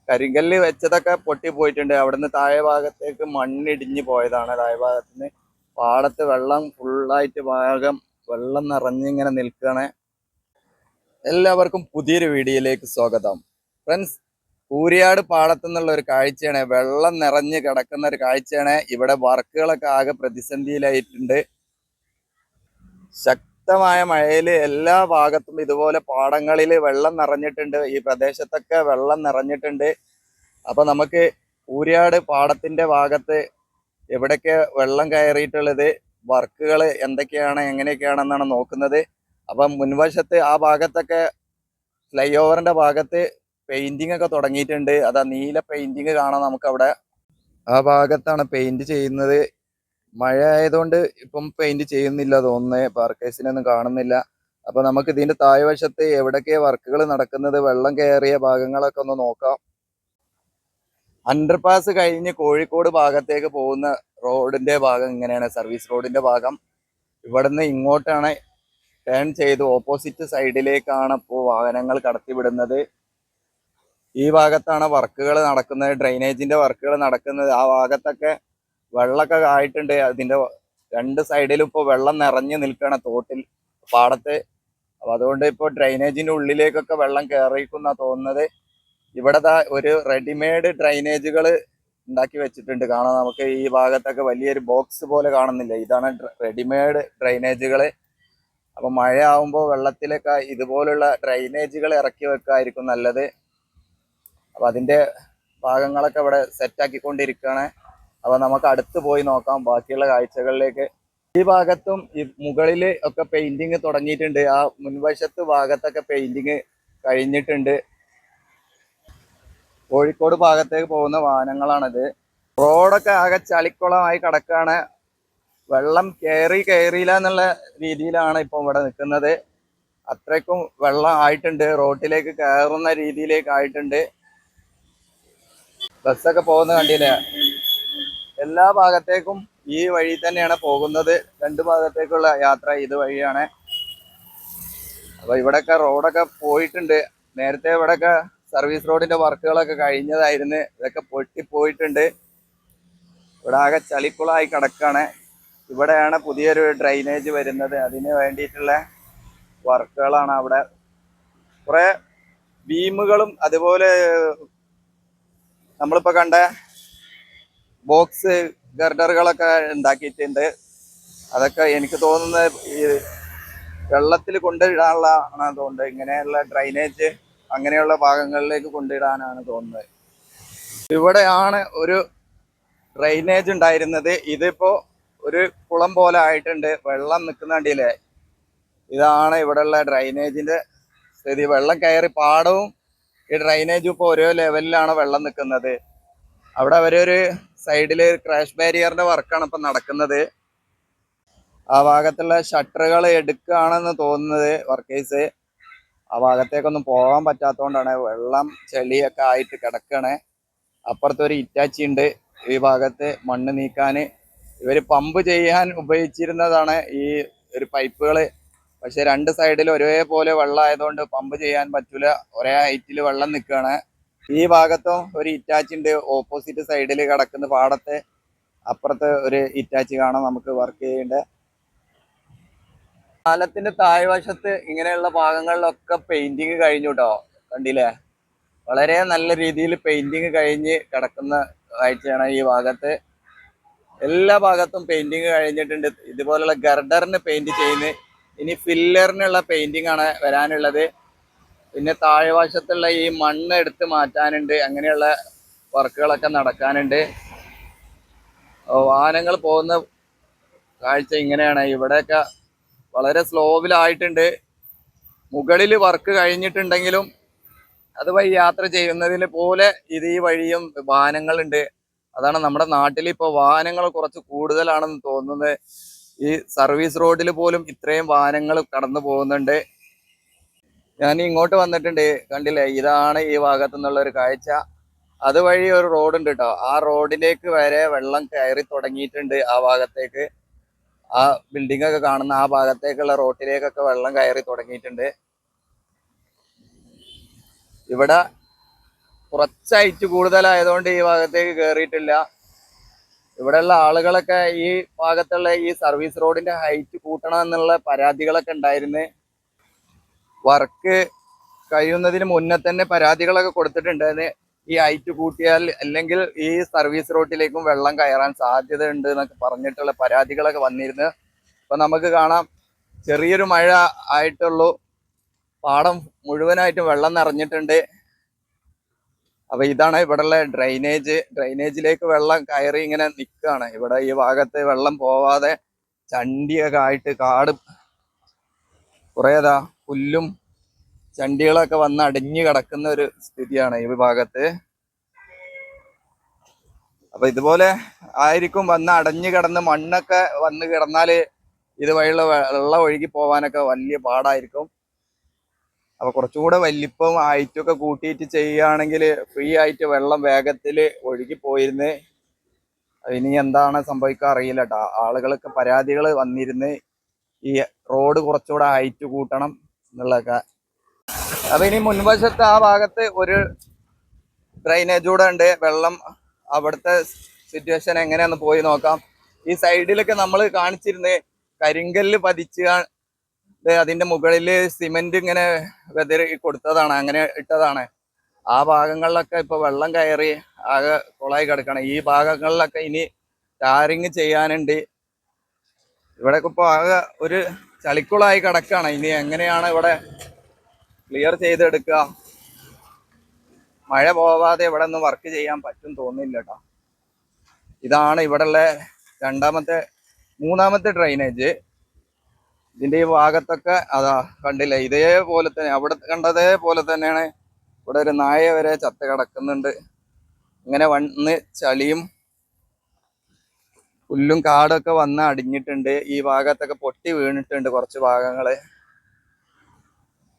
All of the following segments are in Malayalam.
കരിങ്കല്ല് വെച്ചതൊക്കെ പൊട്ടിപ്പോയിട്ടുണ്ട്. അവിടുന്ന് താഴെ ഭാഗത്തേക്ക് മണ്ണിടിഞ്ഞ് പോയതാണ്. താഴെ ഭാഗത്തുനിന്ന് പാടത്ത് വെള്ളം ഫുള്ളായിട്ട് ഭാഗം വെള്ളം നിറഞ്ഞിങ്ങനെ നിൽക്കുകയാണ്. എല്ലാവർക്കും പുതിയൊരു വീഡിയോയിലേക്ക് സ്വാഗതം. ഫ്രണ്ട്സ്, കൂരിയാട് പാടത്തു നിന്നുള്ള ഒരു കാഴ്ചയാണ്. വെള്ളം നിറഞ്ഞ് കിടക്കുന്ന ഒരു കാഴ്ചയാണ്. ഇവിടെ വർക്കുകളൊക്കെ ആകെ പ്രതിസന്ധിയിലായിട്ടുണ്ട്. ശക്തമായ മഴയിൽ എല്ലാ ഭാഗത്തും ഇതുപോലെ പാടങ്ങളിൽ വെള്ളം നിറഞ്ഞിട്ടുണ്ട്. ഈ പ്രദേശത്തൊക്കെ വെള്ളം നിറഞ്ഞിട്ടുണ്ട്. അപ്പൊ നമുക്ക് കൂരിയാട് പാടത്തിന്റെ ഭാഗത്ത് എവിടൊക്കെ വെള്ളം കയറിയിട്ടുള്ളത്, വർക്കുകൾ എന്തൊക്കെയാണ് എങ്ങനെയൊക്കെയാണെന്നാണ് നോക്കുന്നത്. അപ്പം മുൻവശത്ത് ആ ഭാഗത്തൊക്കെ ഫ്ലൈ ഓവറിന്റെ ഭാഗത്ത് പെയിന്റിംഗ് ഒക്കെ തുടങ്ങിയിട്ടുണ്ട്. അതാ നീല പെയിന്റിങ് കാണാം നമുക്കവിടെ. ആ ഭാഗത്താണ് പെയിന്റ് ചെയ്യുന്നത്. മഴ ആയതുകൊണ്ട് ഇപ്പം പെയിന്റ് ചെയ്യുന്നില്ല തോന്നുന്നത്. വർക്കേഴ്സിനൊന്നും കാണുന്നില്ല. അപ്പൊ നമുക്ക് ഇതിന്റെ താഴ്വശത്ത് എവിടൊക്കെ വർക്കുകൾ നടക്കുന്നത്, വെള്ളം കയറിയ ഭാഗങ്ങളൊക്കെ ഒന്ന് നോക്കാം. അണ്ടർപാസ് കഴിഞ്ഞ് കോഴിക്കോട് ഭാഗത്തേക്ക് പോകുന്ന റോഡിന്റെ ഭാഗം ഇങ്ങനെയാണ്. സർവീസ് റോഡിന്റെ ഭാഗം ഇവിടുന്ന് ഇങ്ങോട്ടാണ് ടേൺ ചെയ്ത് ഓപ്പോസിറ്റ് സൈഡിലേക്കാണ് ഇപ്പോൾ വാഹനങ്ങൾ കടത്തിവിടുന്നത്. ഈ ഭാഗത്താണ് വർക്കുകൾ നടക്കുന്നത്, ഡ്രെയിനേജിന്റെ വർക്കുകൾ നടക്കുന്നത്. ആ ഭാഗത്തൊക്കെ വെള്ളമൊക്കെ ആയിട്ടുണ്ട്. അതിന്റെ രണ്ട് സൈഡിലും ഇപ്പോൾ വെള്ളം നിറഞ്ഞു നിൽക്കണം തോട്ടിൽ, പാടത്ത്. അപ്പൊ അതുകൊണ്ട് ഇപ്പോൾ ഡ്രെയിനേജിന്റെ ഉള്ളിലേക്കൊക്കെ വെള്ളം കയറിക്കുന്ന തോന്നുന്നത്. ഇവിടെ ഒരു റെഡിമെയ്ഡ് ഡ്രൈനേജുകൾ ഉണ്ടാക്കി വെച്ചിട്ടുണ്ട്. കാണാം നമുക്ക് ഈ ഭാഗത്തൊക്കെ വലിയൊരു ബോക്സ് പോലെ കാണുന്നില്ല, ഇതാണ് റെഡിമെയ്ഡ് ഡ്രൈനേജുകൾ. അപ്പൊ മഴ ആവുമ്പോൾ വെള്ളത്തിലൊക്കെ ഇതുപോലുള്ള ഡ്രൈനേജുകൾ ഇറക്കി വെക്കായിരിക്കും നല്ലത്. അപ്പൊ അതിന്റെ ഭാഗങ്ങളൊക്കെ ഇവിടെ സെറ്റാക്കിക്കൊണ്ടിരിക്കുകയാണ്. അപ്പൊ നമുക്ക് അടുത്ത് പോയി നോക്കാം ബാക്കിയുള്ള കാഴ്ചകളിലേക്ക്. ഈ ഭാഗത്തും ഈ മുകളിൽ ഒക്കെ പെയിന്റിങ് തുടങ്ങിയിട്ടുണ്ട്. ആ മുൻവശത്ത് ഭാഗത്തൊക്കെ പെയിന്റിങ് കഴിഞ്ഞിട്ടുണ്ട്. കോഴിക്കോട് ഭാഗത്തേക്ക് പോകുന്ന വാഹനങ്ങളാണിത്. റോഡൊക്കെ ആകെ ചളിക്കുളമായി കിടക്കുകയാണ്. വെള്ളം കയറിയില്ല എന്നുള്ള രീതിയിലാണ് ഇപ്പൊ ഇവിടെ നിൽക്കുന്നത്. അത്രയ്ക്കും വെള്ളം ആയിട്ടുണ്ട്. റോഡിലേക്ക് കയറുന്ന രീതിയിലേക്ക് ആയിട്ടുണ്ട്. ബസ്സൊക്കെ പോകുന്ന കണ്ടില്ലേ. എല്ലാ ഭാഗത്തേക്കും ഈ വഴി തന്നെയാണ് പോകുന്നത്. രണ്ട് ഭാഗത്തേക്കുള്ള യാത്ര ഇത് വഴിയാണ്. അപ്പൊ ഇവിടെയൊക്കെ റോഡൊക്കെ പോയിട്ടുണ്ട്. നേരത്തെ ഇവിടെയൊക്കെ സർവീസ് റോഡിന്റെ വർക്കുകളൊക്കെ കഴിഞ്ഞതായിരുന്നു. ഇതൊക്കെ പൊട്ടിപ്പോയിട്ടുണ്ട്. ഇവിടെ ആകെ ചളിക്കുളമായി കിടക്കാണ്. ഇവിടെയാണ് പുതിയൊരു ഡ്രൈനേജ് വരുന്നത്. അതിന് വേണ്ടിയിട്ടുള്ള വർക്കുകളാണ് അവിടെ. കുറെ ബീമുകളും അതുപോലെ നമ്മളിപ്പോ കണ്ട ബോക്സ് ഗർഡറുകളൊക്കെ ഉണ്ടാക്കിയിട്ടുണ്ട്. അതൊക്കെ എനിക്ക് തോന്നുന്നത് ഈ വെള്ളത്തിൽ കൊണ്ടിടാനുള്ള ആണ് തോന്നുന്നത്. ഇങ്ങനെയുള്ള ഡ്രൈനേജ് അങ്ങനെയുള്ള ഭാഗങ്ങളിലേക്ക് കൊണ്ടിടാനാണ് തോന്നുന്നത്. ഇവിടെയാണ് ഒരു ഡ്രൈനേജ് ഉണ്ടായിരുന്നത്. ഇതിപ്പോ ഒരു കുളം പോലെ ആയിട്ടുണ്ട്. വെള്ളം നിൽക്കുന്ന കണ്ടില്ലേ. ഇതാണ് ഇവിടെയുള്ള ഡ്രൈനേജിന്റെ സ്ഥിതി. വെള്ളം കയറി പാടവും ഈ ഡ്രൈനേജും ഇപ്പോൾ ഓരോ ലെവലിലാണ് വെള്ളം നിൽക്കുന്നത്. അവിടെ അവരൊരു സൈഡില് ക്രാഷ് ബാരിയറിന്റെ വർക്കാണ് ഇപ്പൊ നടക്കുന്നത്. ആ ഭാഗത്തുള്ള ഷട്ടറുകൾ എടുക്കുകയാണെന്ന് തോന്നുന്നത് വർക്കേഴ്സ്. ആ ഭാഗത്തേക്കൊന്നും പോകാൻ പറ്റാത്തതുകൊണ്ടാണ്. വെള്ളം ചെളിയൊക്കെ ആയിട്ട് കിടക്കണേ. അപ്പുറത്തൊരു ഇറ്റാച്ചി ഉണ്ട്. ഈ ഭാഗത്ത് മണ്ണ് നീക്കാൻ ഇവർ പമ്പ് ചെയ്യാൻ ഉപയോഗിച്ചിരുന്നതാണ് ഈ ഒരു പൈപ്പുകൾ. പക്ഷെ രണ്ട് സൈഡിൽ ഒരേപോലെ വെള്ളം ആയതുകൊണ്ട് പമ്പ് ചെയ്യാൻ പറ്റൂല. ഒരേ ഹൈറ്റിൽ വെള്ളം നിൽക്കുകയാണ്. ഈ ഭാഗത്തും ഒരു ഇറ്റാച്ചി ഉണ്ട്. ഓപ്പോസിറ്റ് സൈഡിൽ കിടക്കുന്ന പാടത്ത് അപ്പുറത്ത് ഒരു ഇറ്റാച്ചി കാണാം നമുക്ക് വർക്ക് ചെയ്യേണ്ട. പാലത്തിന്റെ താഴ്വശത്ത് ഇങ്ങനെയുള്ള ഭാഗങ്ങളിലൊക്കെ പെയിന്റിങ് കഴിഞ്ഞു കേട്ടോ. കണ്ടില്ലേ, വളരെ നല്ല രീതിയിൽ പെയിന്റിങ് കഴിഞ്ഞ് കിടക്കുന്ന കാഴ്ചയാണ് ഈ ഭാഗത്ത്. എല്ലാ ഭാഗത്തും പെയിന്റിങ് കഴിഞ്ഞിട്ടുണ്ട്. ഇതുപോലുള്ള ഗർഡറിന് പെയിന്റ് ചെയ്യുന്നത്. ഇനി ഫില്ലറിനുള്ള പെയിന്റിങ് ആണ് വരാനുള്ളത്. പിന്നെ താഴ്വശത്തുള്ള ഈ മണ്ണ് എടുത്ത് മാറ്റാനുണ്ട്. അങ്ങനെയുള്ള വർക്കുകളൊക്കെ നടക്കാനുണ്ട്. വാഹനങ്ങൾ പോകുന്ന കാഴ്ച ഇങ്ങനെയാണ്. ഇവിടെയൊക്കെ വളരെ സ്ലോവിലായിട്ടുണ്ട്. മുകളിൽ വർക്ക് കഴിഞ്ഞിട്ടുണ്ടെങ്കിലും അതുവഴി യാത്ര ചെയ്യുന്നതിൽ പോലെ ഇത് ഈ വഴിയും വാഹനങ്ങളുണ്ട്. അതാണ് നമ്മുടെ നാട്ടിൽ ഇപ്പോൾ വാഹനങ്ങൾ കുറച്ച് കൂടുതലാണെന്ന് തോന്നുന്നത്. ഈ സർവീസ് റോഡിൽ പോലും ഇത്രയും വാഹനങ്ങൾ കടന്നു പോകുന്നുണ്ട്. ഞാൻ ഇങ്ങോട്ട് വന്നിട്ടുണ്ട്, കണ്ടില്ലേ. ഇതാണ് ഈ ഭാഗത്തു നിന്നുള്ള ഒരു കാഴ്ച. അതുവഴി ഒരു റോഡുണ്ട് കേട്ടോ. ആ റോഡിലേക്ക് വരെ വെള്ളം കയറി തുടങ്ങിയിട്ടുണ്ട്. ആ ഭാഗത്തേക്ക്, ആ ബിൽഡിംഗ് ഒക്കെ കാണുന്ന ആ ഭാഗത്തേക്കുള്ള റോഡിലേക്കൊക്കെ വെള്ളം കയറി തുടങ്ങിയിട്ടുണ്ട്. ഇവിടെ കുറച്ച് ഹൈറ്റ് കൂടുതലായതുകൊണ്ട് ഈ ഭാഗത്തേക്ക് കയറിയിട്ടില്ല. ഇവിടെയുള്ള ആളുകളൊക്കെ ഈ ഭാഗത്തുള്ള ഈ സർവീസ് റോഡിന്റെ ഹൈറ്റ് കൂട്ടണം എന്നുള്ള പരാതികളൊക്കെ ഉണ്ടായിരുന്നു. വർക്ക് കഴിയുന്നതിന് മുന്നേ തന്നെ പരാതികളൊക്കെ കൊടുത്തിട്ടുണ്ടായിരുന്നു. ഈ ഹൈറ്റ് കൂട്ടിയാൽ അല്ലെങ്കിൽ ഈ സർവീസ് റോഡിലേക്കും വെള്ളം കയറാൻ സാധ്യത ഉണ്ട് എന്നൊക്കെ പറഞ്ഞിട്ടുള്ള പരാതികളൊക്കെ വന്നിരുന്നു. ഇപ്പൊ നമുക്ക് കാണാം, ചെറിയൊരു മഴ ആയിട്ടുള്ളൂ, പാടം മുഴുവനായിട്ടും വെള്ളം നിറഞ്ഞിട്ടുണ്ട്. അപ്പൊ ഇതാണ് ഇവിടെയുള്ള ഡ്രൈനേജിലേക്ക് വെള്ളം കയറി ഇങ്ങനെ നിൽക്കുകയാണ്. ഇവിടെ ഈ ഭാഗത്ത് വെള്ളം പോവാതെ ചണ്ടിയൊക്കെ ആയിട്ട് കാട് കുറേതാ പുല്ലും ചണ്ടികളൊക്കെ വന്ന് അടിഞ്ഞു കിടക്കുന്ന ഒരു സ്ഥിതിയാണ് ഈ ഭാഗത്ത്. അപ്പൊ ഇതുപോലെ ആയിരിക്കും വന്ന് അടഞ്ഞു കിടന്ന് മണ്ണൊക്കെ വന്ന് കിടന്നാല് ഇതുവഴിയുള്ള വെള്ളം ഒഴുകി പോവാനൊക്കെ വലിയ പാടായിരിക്കും. അപ്പൊ കുറച്ചുകൂടെ വലിപ്പം ഹൈറ്റൊക്കെ കൂട്ടിയിട്ട് ചെയ്യുകയാണെങ്കിൽ ഫ്രീ ആയിട്ട് വെള്ളം വേഗത്തിൽ ഒഴുകി പോയിരുന്ന്. ഇനി എന്താണ് സംഭവിക്കുക അറിയില്ല കേട്ടോ. ആളുകൾക്ക് പരാതികൾ വന്നിരുന്ന് ഈ റോഡ് കുറച്ചുകൂടെ ഹൈറ്റ് കൂട്ടണം എന്നുള്ളതൊക്കെ. അപ്പൊ ഇനി മുൻവശത്ത് ആ ഭാഗത്ത് ഒരു ഡ്രൈനേജ് കൂടെ ഉണ്ട്. വെള്ളം അവിടുത്തെ സിറ്റുവേഷൻ എങ്ങനെയാന്ന് പോയി നോക്കാം. ഈ സൈഡിലൊക്കെ നമ്മൾ കാണിച്ചിരുന്ന് കരിങ്കല്ല് പതിച്ച് അതിന്റെ മുകളിൽ സിമെന്റ് ഇങ്ങനെ വെതറി കൊടുത്തതാണ്, അങ്ങനെ ഇട്ടതാണ്. ആ ഭാഗങ്ങളിലൊക്കെ ഇപ്പൊ വെള്ളം കയറി ആകെ കുളമായി കിടക്കണം. ഈ ഭാഗങ്ങളിലൊക്കെ ഇനി ടാറിങ് ചെയ്യാനുണ്ട്. ഇവിടെ ഇപ്പൊ ആകെ ഒരു ചളിക്കുളമായി കിടക്കാണ്. ഇനി എങ്ങനെയാണ് ഇവിടെ ക്ലിയർ ചെയ്തെടുക്കുക? മഴ പോവാതെ ഇവിടെ ഒന്നും വർക്ക് ചെയ്യാൻ പറ്റും തോന്നില്ല കേട്ടോ. ഇതാണ് ഇവിടെയുള്ള മൂന്നാമത്തെ ഡ്രൈനേജ്. ഇതിന്റെ ഈ ഭാഗത്തൊക്കെ അതാ കണ്ടില്ല, ഇതേപോലെ തന്നെ അവിടെ കണ്ടതേപോലെ തന്നെയാണ്. ഇവിടെ ഒരു നായ വരെ ചത്ത് കിടക്കുന്നുണ്ട്. ഇങ്ങനെ വന്ന് ചളിയും പുല്ലും കാടൊക്കെ വന്ന് അടിഞ്ഞിട്ടുണ്ട്. ഈ ഭാഗത്തൊക്കെ പൊട്ടി വീണിട്ടുണ്ട്. കുറച്ച് ഭാഗങ്ങള്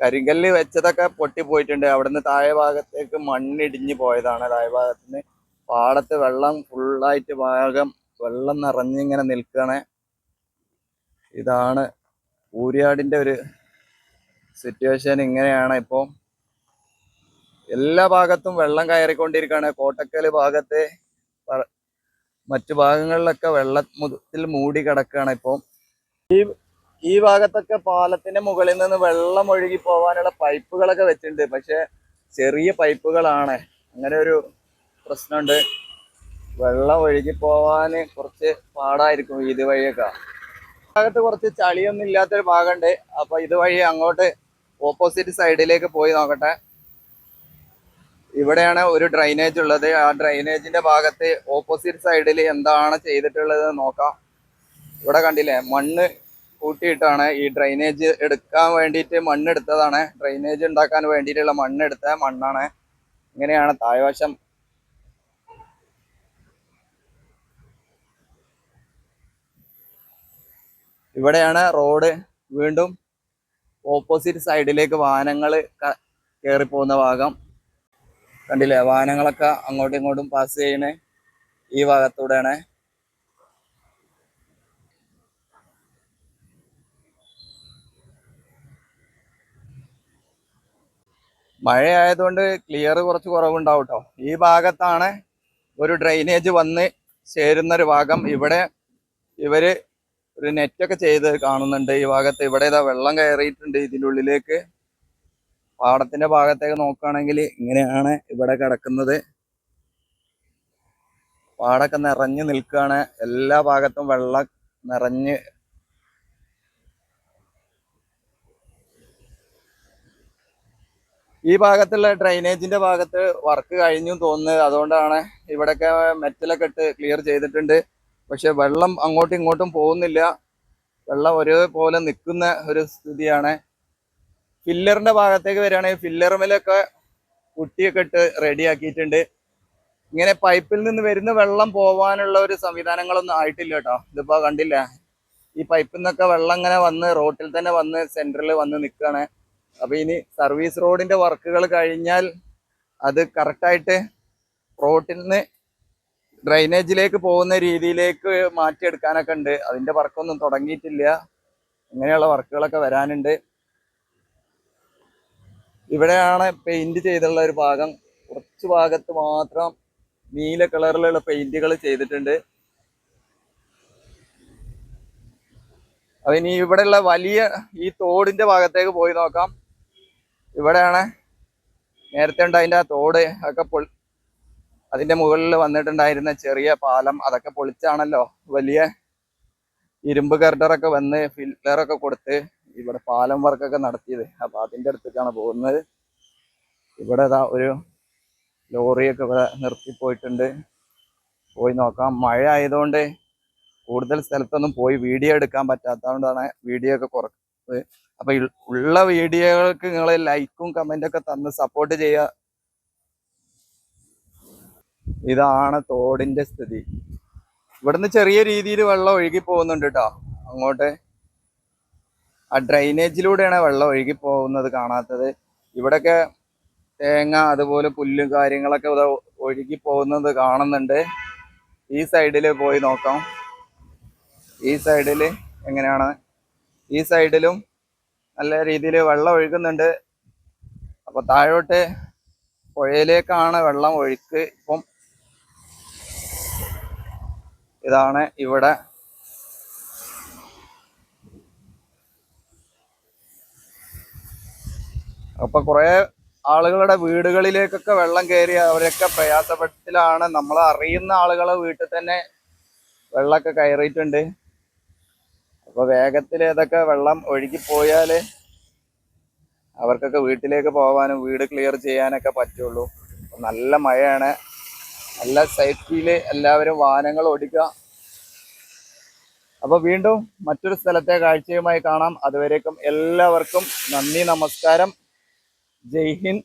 കരിങ്കല്ല് വെച്ചതൊക്കെ പൊട്ടി പോയിട്ടുണ്ട്. അവിടുന്ന് താഴെ ഭാഗത്തേക്ക് മണ്ണിടിഞ്ഞു പോയതാണ്. താഴെ ഭാഗത്തുനിന്ന് പാടത്ത് വെള്ളം ഫുള്ളായിട്ട് ഭാഗം വെള്ളം നിറഞ്ഞിങ്ങനെ നിൽക്കുകയാണ്. ഇതാണ് ഊരിയാടിന്റെ ഒരു സിറ്റുവേഷൻ. ഇങ്ങനെയാണ് ഇപ്പോൾ എല്ലാ ഭാഗത്തും വെള്ളം കയറിക്കൊണ്ടിരിക്കുകയാണ്. കോട്ടക്കൽ ഭാഗത്ത് മറ്റു ഭാഗങ്ങളിലൊക്കെ വെള്ളത്തിൽ മൂടി കിടക്കുകയാണ്. ഇപ്പോൾ ഈ ഭാഗത്തൊക്കെ പാലത്തിന്റെ മുകളിൽ നിന്ന് വെള്ളം ഒഴുകി പോകാനുള്ള പൈപ്പുകളൊക്കെ വെച്ചിട്ടുണ്ട്. പക്ഷെ ചെറിയ പൈപ്പുകളാണ്. അങ്ങനെ ഒരു പ്രശ്നമുണ്ട്. വെള്ളം ഒഴുകി പോവാന് കുറച്ച് പാടായിരിക്കും ഇതുവഴിയൊക്കെ. ഭാഗത്ത് കുറച്ച് ചളിയൊന്നും ഇല്ലാത്തൊരു ഭാഗമുണ്ട്. അപ്പൊ ഇതുവഴി അങ്ങോട്ട് ഓപ്പോസിറ്റ് സൈഡിലേക്ക് പോയി നോക്കട്ടെ. ഇവിടെയാണ് ഒരു ഡ്രൈനേജ് ഉള്ളത്. ആ ഡ്രൈനേജിന്റെ ഭാഗത്ത് ഓപ്പോസിറ്റ് സൈഡിൽ എന്താണ് ചെയ്തിട്ടുള്ളത് നോക്കാം. ഇവിടെ കണ്ടില്ലേ, മണ്ണ് കൂട്ടിയിട്ടാണ് ഈ ഡ്രൈനേജ് എടുക്കാൻ വേണ്ടിയിട്ട് മണ്ണെടുത്തതാണ്. ഡ്രൈനേജ് ഉണ്ടാക്കാൻ വേണ്ടിയിട്ടുള്ള മണ്ണെടുത്ത മണ്ണാണ്. ഇങ്ങനെയാണ് താഴ്വശം. ഇവിടെയാണ് റോഡ്. വീണ്ടും ഓപ്പോസിറ്റ് സൈഡിലേക്ക് വാഹനങ്ങൾ കയറി പോകുന്ന ഭാഗം കണ്ടില്ലേ. വാഹനങ്ങളൊക്കെ അങ്ങോട്ടും ഇങ്ങോട്ടും പാസ് ചെയ്യണേ ഈ ഭാഗത്തൂടെയാണ്. മഴയായതുകൊണ്ട് ക്ലിയർ കുറച്ച് കുറവുണ്ടാവും കേട്ടോ. ഈ ഭാഗത്താണ് ഒരു ഡ്രൈനേജ് വന്ന് ചേരുന്നൊരു ഭാഗം. ഇവിടെ ഇവര് ഒരു നെറ്റൊക്കെ ചെയ്ത് കാണുന്നുണ്ട്. ഈ ഭാഗത്ത് ഇവിടെ ഇതാ വെള്ളം കയറിയിട്ടുണ്ട് ഇതിൻ്റെ ഉള്ളിലേക്ക്. പാടത്തിന്റെ ഭാഗത്തേക്ക് നോക്കുകയാണെങ്കിൽ ഇങ്ങനെയാണ് ഇവിടെ കിടക്കുന്നത്. പാടൊക്കെ നിറഞ്ഞു നിൽക്കുകയാണ്. എല്ലാ ഭാഗത്തും വെള്ളം നിറഞ്ഞ് ഈ ഭാഗത്തുള്ള ഡ്രൈനേജിന്റെ ഭാഗത്ത് വർക്ക് കഴിഞ്ഞു തോന്നുന്നത്. അതുകൊണ്ടാണ് ഇവിടെയൊക്കെ മെറ്റലൊക്കെ ഇട്ട് ക്ലിയർ ചെയ്തിട്ടുണ്ട്. പക്ഷെ വെള്ളം അങ്ങോട്ടും ഇങ്ങോട്ടും പോകുന്നില്ല. വെള്ളം ഒരേപോലെ നിൽക്കുന്ന ഒരു സ്ഥിതിയാണ്. ഫില്ലറിന്റെ ഭാഗത്തേക്ക് വരികയാണെങ്കിൽ ഫില്ലറുമേലൊക്കെ കുട്ടിയൊക്കെ ഇട്ട് റെഡിയാക്കിയിട്ടുണ്ട്. ഇങ്ങനെ പൈപ്പിൽ നിന്ന് വരുന്ന വെള്ളം പോവാനുള്ള ഒരു സംവിധാനങ്ങളൊന്നും ആയിട്ടില്ല കേട്ടോ. ഇതിപ്പോ കണ്ടില്ല, ഈ പൈപ്പിൽ നിന്നൊക്കെ വെള്ളം ഇങ്ങനെ വന്ന് റോട്ടിൽ തന്നെ വന്ന് സെന്ററിൽ വന്ന് നിൽക്കുകയാണ്. അപ്പൊ ഇനി സർവീസ് റോഡിന്റെ വർക്കുകൾ കഴിഞ്ഞാൽ അത് കറക്റ്റായിട്ട് റോട്ടിൽ നിന്ന് ഡ്രൈനേജിലേക്ക് പോകുന്ന രീതിയിലേക്ക് മാറ്റിയെടുക്കാനൊക്കെ ഉണ്ട്. അതിന്റെ വർക്കൊന്നും തുടങ്ങിയിട്ടില്ല. ഇങ്ങനെയുള്ള വർക്കുകളൊക്കെ വരാനുണ്ട്. ഇവിടെയാണ് പെയിന്റ് ചെയ്തുള്ള ഒരു ഭാഗം കുറച്ച് ഭാഗത്ത് മാത്രം നീല കളറിലുള്ള പെയിന്റുകൾ ചെയ്തിട്ടുണ്ട്. അപ്പൊ ഇനി ഇവിടെയുള്ള വലിയ ഈ തോടിന്റെ ഭാഗത്തേക്ക് പോയി നോക്കാം. ഇവിടെയാണ് നേരത്തെ ഉണ്ടായതിന്റെ ആ തോട് ഒക്കെ അതിന്റെ മുകളിൽ വന്നിട്ടുണ്ടായിരുന്ന ചെറിയ പാലം അതൊക്കെ പൊളിച്ചാണല്ലോ വലിയ ഇരുമ്പ് ഗർഡറൊക്കെ വന്ന് ഫില്ലറൊക്കെ കൊടുത്ത് ഇവിടെ പാലം വർക്കൊക്കെ നടത്തിയത്. അപ്പൊ അതിന്റെ അടുത്തേക്കാണ് പോകുന്നത്. ഇവിടെ ഒരു ലോറിയൊക്കെ ഇവിടെ നിർത്തിപ്പോയിട്ടുണ്ട്. പോയി നോക്കാം. മഴ ആയതുകൊണ്ട് കൂടുതൽ സ്ഥലത്തൊന്നും പോയി വീഡിയോ എടുക്കാൻ പറ്റാത്തതുകൊണ്ടാണ് വീഡിയോ ഒക്കെ കുറച്ചത്. അപ്പൊ ഉള്ള വീഡിയോകൾക്ക് നിങ്ങൾ ലൈക്കും കമന്റൊക്കെ തന്ന് സപ്പോർട്ട് ചെയ്യുക. ഇതാണ് തോടിന്റെ സ്ഥിതി. ഇവിടുന്ന് ചെറിയ രീതിയിൽ വെള്ളം ഒഴുകി പോകുന്നുണ്ട് കേട്ടോ. അങ്ങോട്ട് ആ ഡ്രൈനേജിലൂടെയാണ് വെള്ളം ഒഴുകി പോകുന്നത് കാണാത്തത്. ഇവിടെയൊക്കെ തേങ്ങ അതുപോലെ പുല്ലും കാര്യങ്ങളൊക്കെ ഒഴുകി പോകുന്നത് കാണുന്നുണ്ട്. ഈ സൈഡിൽ പോയി നോക്കാം. ഈ സൈഡിൽ എങ്ങനെയാണ്? ഈ സൈഡിലും നല്ല രീതിയിൽ വെള്ളം ഒഴുകുന്നുണ്ട്. അപ്പൊ താഴോട്ട് പുഴയിലേക്കാണ് വെള്ളം ഒഴുക്ക്. ഇപ്പം ഇതാണ് ഇവിടെ. അപ്പൊ കുറെ ആളുകളുടെ വീടുകളിലേക്കൊക്കെ വെള്ളം കയറി അവരൊക്കെ പ്രയാസപ്പെട്ടിലാണ്. നമ്മൾ അറിയുന്ന ആളുകളെ വീട്ടിൽ തന്നെ വെള്ളമൊക്കെ കയറിയിട്ടുണ്ട്. അപ്പൊ വേഗത്തിൽ ഇതൊക്കെ വെള്ളം ഒഴുകി പോയാല് അവർക്കൊക്കെ വീട്ടിലേക്ക് പോകാനും വീട് ക്ലിയർ ചെയ്യാനൊക്കെ പറ്റുള്ളൂ. നല്ല മഴയാണ്. നല്ല സേഫ്റ്റിയിൽ എല്ലാവരും വാഹനങ്ങൾ ഓടിക്കുക. അപ്പൊ വീണ്ടും മറ്റൊരു സ്ഥലത്തെ കാഴ്ചയുമായി കാണാം. അതുവരേക്കും എല്ലാവർക്കും നന്ദി, നമസ്കാരം, ജയ് ഹിന്ദ്.